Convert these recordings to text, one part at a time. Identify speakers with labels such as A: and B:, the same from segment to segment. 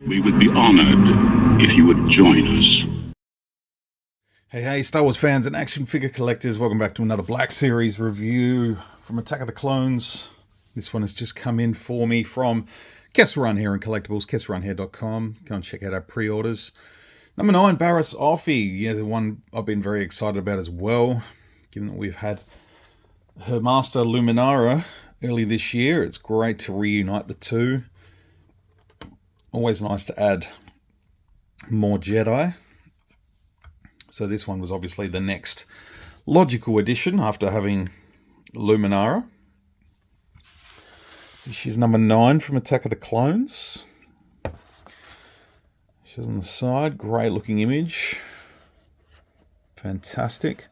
A: We would be honored if you would join us.
B: Hey, Star Wars fans and action figure collectors, welcome back to another Black Series review from Attack of the Clones. This one has just come in for me from Kessel Run here in Collectibles, kesselrunhere.com. Go and check out our pre-orders. Number 9, Barriss Offee. Yeah, the one I've been very excited about as well, given that we've had her master Luminara early this year. It's great to reunite the two. Always nice to add more Jedi. So this one was obviously the next logical addition after having Luminara. So she's number 9 from Attack of the Clones. She's on the side. Great looking image. Fantastic.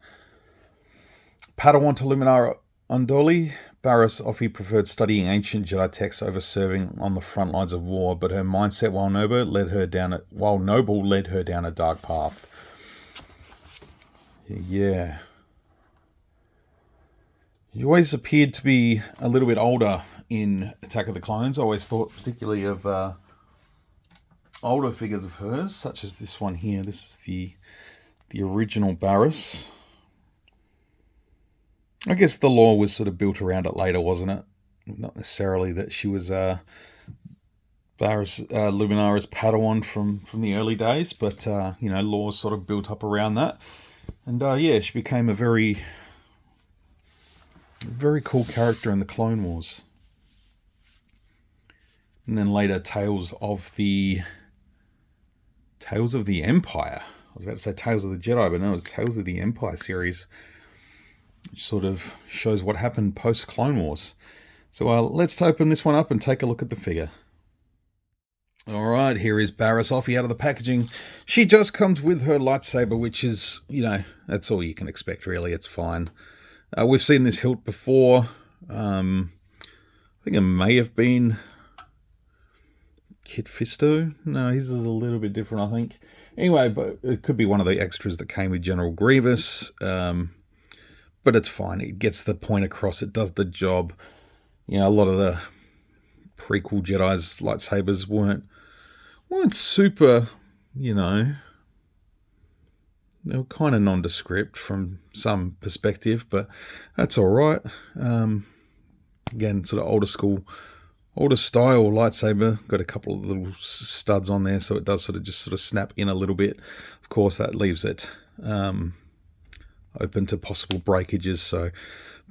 B: Padawan to Luminara Unduli. Barriss Offee preferred studying ancient Jedi texts over serving on the front lines of war, but her mindset while noble led her down a dark path. Yeah. He always appeared to be a little bit older in Attack of the Clones. I always thought particularly of older figures of hers, such as this one here. This is the original Barriss. I guess the lore was sort of built around it later, wasn't it? Not necessarily that she was Barriss Luminara's Padawan from the early days, but lore sort of built up around that. And yeah, she became a very, very cool character in the Clone Wars. And then later, Tales of the Empire. I was about to say Tales of the Jedi, but no, it was Tales of the Empire series, which sort of shows what happened post-Clone Wars. So let's open this one up and take a look at the figure. Alright, here is Barriss Offee out of the packaging. She just comes with her lightsaber, which is, that's all you can expect, really. It's fine. We've seen this hilt before. I think it may have been Kit Fisto. No, his is a little bit different, I think. Anyway, but it could be one of the extras that came with General Grievous. But it's fine. It gets the point across. It does the job. A lot of the prequel Jedi's lightsabers weren't super, they were kind of nondescript from some perspective, but that's all right. Again, sort of older style lightsaber. Got a couple of little studs on there, so it does sort of snap in a little bit. Of course, that leaves it open to possible breakages. So,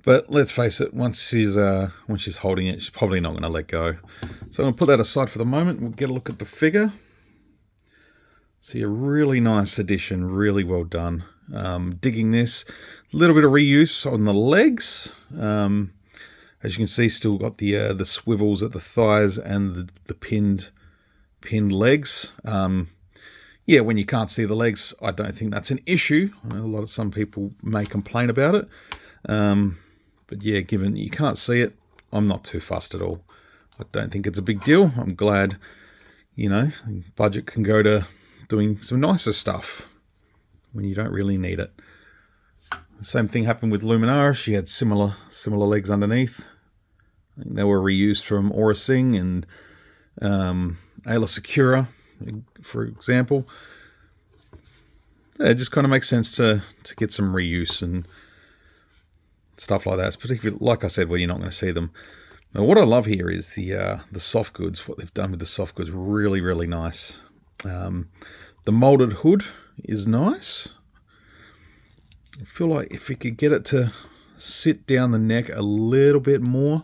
B: but let's face it, once she's holding it, she's probably not going to let go. So I'm going to put that aside for the moment. We'll get a look at the figure. See, a really nice addition, really well done. Digging this. A little bit of reuse on the legs. As you can see, still got the swivels at the thighs and the pinned legs. Yeah, when you can't see the legs, I don't think that's an issue. I know some people may complain about it. But yeah, given you can't see it, I'm not too fussed at all. I don't think it's a big deal. I'm glad, budget can go to doing some nicer stuff when you don't really need it. The same thing happened with Luminara. She had similar legs underneath. I think they were reused from Aura Singh and Ayla Secura, for example. Yeah, it just kind of makes sense to get some reuse and stuff like that. It's particularly, like I said, where you're not going to see them. Now, what I love here is the soft goods. What they've done with the soft goods, really, really nice. The molded hood is nice. I feel like if you could get it to sit down the neck a little bit more,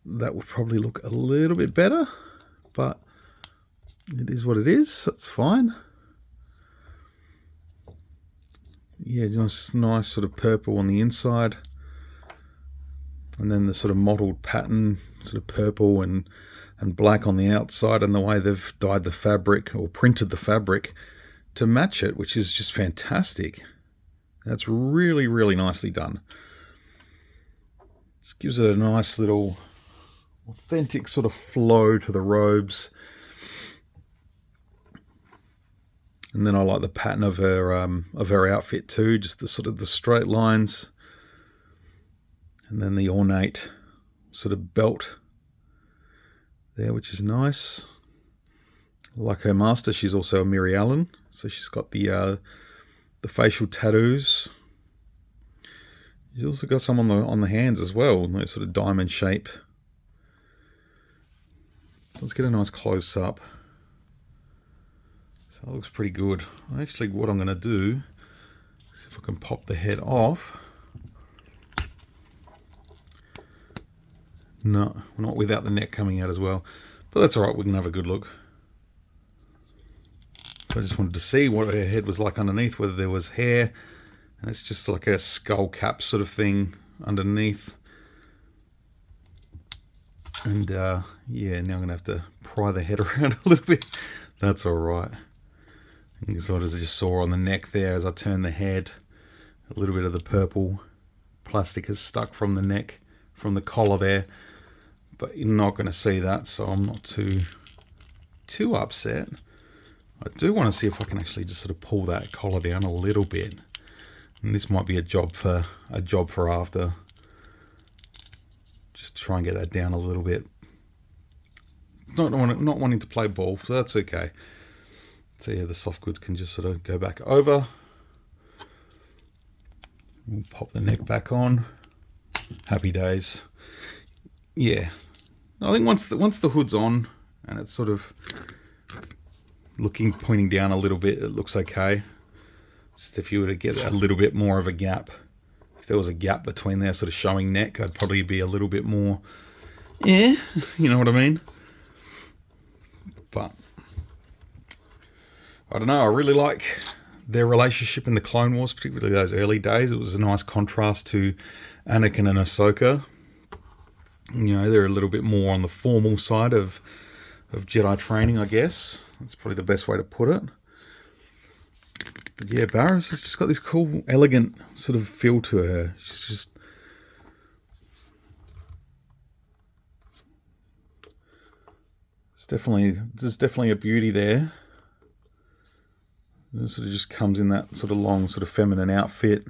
B: that would probably look a little bit better. But it is what it is. That's fine. Yeah, just nice sort of purple on the inside. And then the sort of mottled pattern, sort of purple and black on the outside, and the way they've dyed the fabric or printed the fabric to match it, which is just fantastic. That's really, really nicely done. This gives it a nice little authentic sort of flow to the robes. And then I like the pattern of her outfit too, just the sort of the straight lines. And then the ornate sort of belt there, which is nice. Like her master, she's also a Mary Ellen, so she's got the facial tattoos. She's also got some on the hands as well, that sort of diamond shape. So let's get a nice close up. So that looks pretty good. Actually, what I'm going to do is if I can pop the head off. No, not without the neck coming out as well, but that's all right. We can have a good look. I just wanted to see what her head was like underneath, whether there was hair, and it's just like a skull cap sort of thing underneath. And yeah, now I'm gonna have to pry the head around a little bit. That's all right. And so as I just saw on the neck there, as I turn the head, a little bit of the purple plastic has stuck from the neck, from the collar there. But you're not going to see that, so I'm not too upset. I do want to see if I can actually just sort of pull that collar down a little bit. And this might be a job for after. Just try and get that down a little bit. Not wanting to play ball, so that's okay. So yeah, the soft goods can just sort of go back over. We'll pop the neck back on. Happy days. Yeah, I think once the hood's on and it's sort of pointing down a little bit, it looks okay. Just if you were to get a little bit more of a gap, if there was a gap between there, sort of showing neck, I'd probably be a little bit more, yeah, you know what I mean. But I don't know. I really like their relationship in the Clone Wars, particularly those early days. It was a nice contrast to Anakin and Ahsoka. You know, they're a little bit more on the formal side of Jedi training, I guess. That's probably the best way to put it. But yeah, Barriss has just got this cool, elegant sort of feel to her. She's just... there's definitely a beauty there. It sort of just comes in that sort of long, sort of feminine outfit.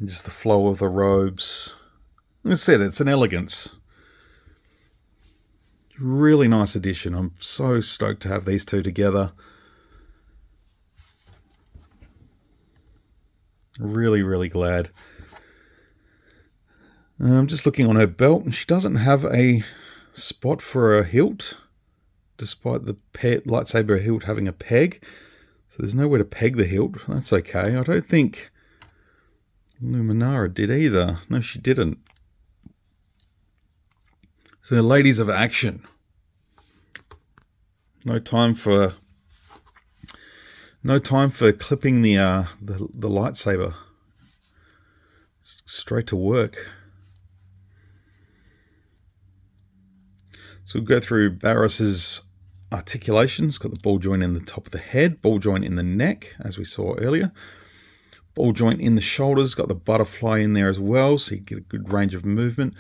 B: And just the flow of the robes. Like I said, it's an elegance. Really nice addition. I'm so stoked to have these two together. Really, really glad. I'm just looking on her belt, and she doesn't have a spot for a hilt, despite the lightsaber hilt having a peg. So there's nowhere to peg the hilt. That's okay. I don't think Luminara did either. No, she didn't. So, ladies of action. No time for clipping the lightsaber. Straight to work. So we'll go through Barriss's articulation. It's got the ball joint in the top of the head, ball joint in the neck, as we saw earlier. Ball joint in the shoulders, got the butterfly in there as well, so you get a good range of movement.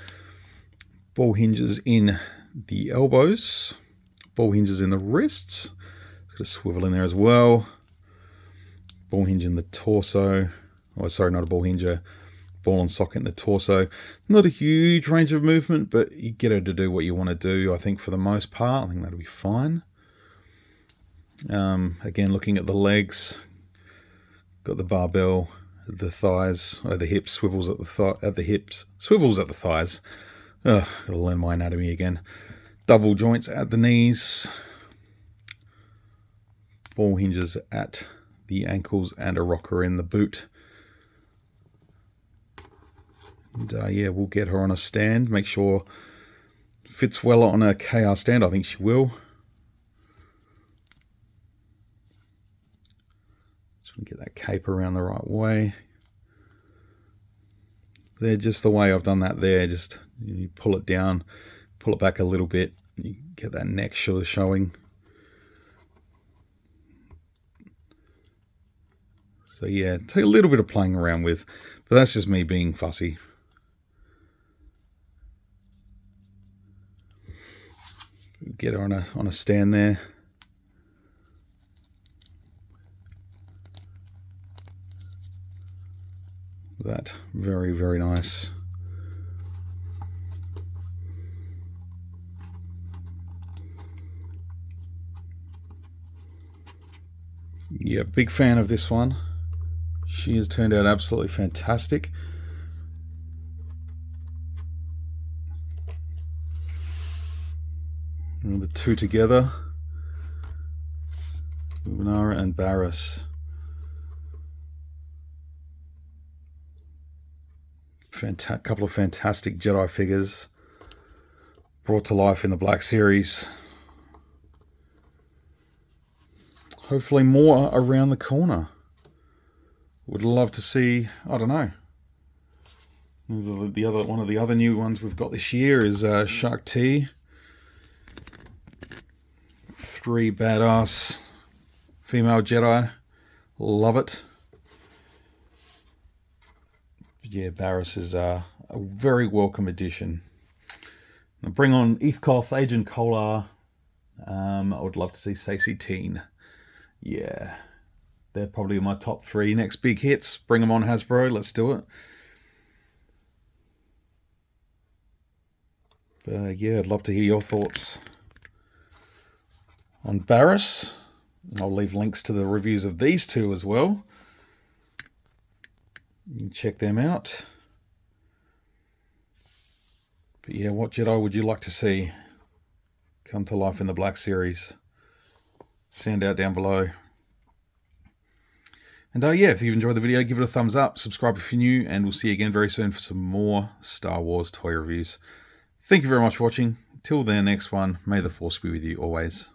B: Ball hinges in the elbows, ball hinges in the wrists. It's got a swivel in there as well. Ball hinge in the torso. Oh, sorry, not a ball hinge, a ball and socket in the torso. Not a huge range of movement, but you get her to do what you want to do, I think, for the most part. I think that'll be fine. Again, looking at the legs, got the barbell, the thighs, the hips, swivels at the hips, swivels at the thighs. Ugh, gotta learn my anatomy again. Double joints at the knees. Ball hinges at the ankles and a rocker in the boot. And yeah, we'll get her on a stand. Make sure fits well on a KR stand. I think she will. Just want to get that cape around the right way. They're just the way I've done that there. Just you pull it down, pull it back a little bit. You get that neck showing. So yeah, take a little bit of playing around with, but that's just me being fussy. Get her on a stand there. That very, very nice. Yeah, big fan of this one. She has turned out absolutely fantastic. And the two together, Luminara and Barriss. Couple of fantastic Jedi figures brought to life in the Black Series. Hopefully more around the corner. Would love to see, I don't know. One of the other new ones we've got this year is Shark T. 3 badass female Jedi. Love it. But yeah, Barriss is a very welcome addition. I'll bring on Ethkoth, Agent Kolar. I would love to see Stacey Teen. Yeah, they're probably my top 3 next big hits. Bring them on, Hasbro. Let's do it. But yeah, I'd love to hear your thoughts on Barriss. I'll leave links to the reviews of these two as well. You can check them out. But yeah, what Jedi would you like to see come to life in the Black Series? Send out down below. And yeah, if you've enjoyed the video, give it a thumbs up, subscribe if you're new, and we'll see you again very soon for some more Star Wars toy reviews. Thank you very much for watching. Till the next one, may the Force be with you always.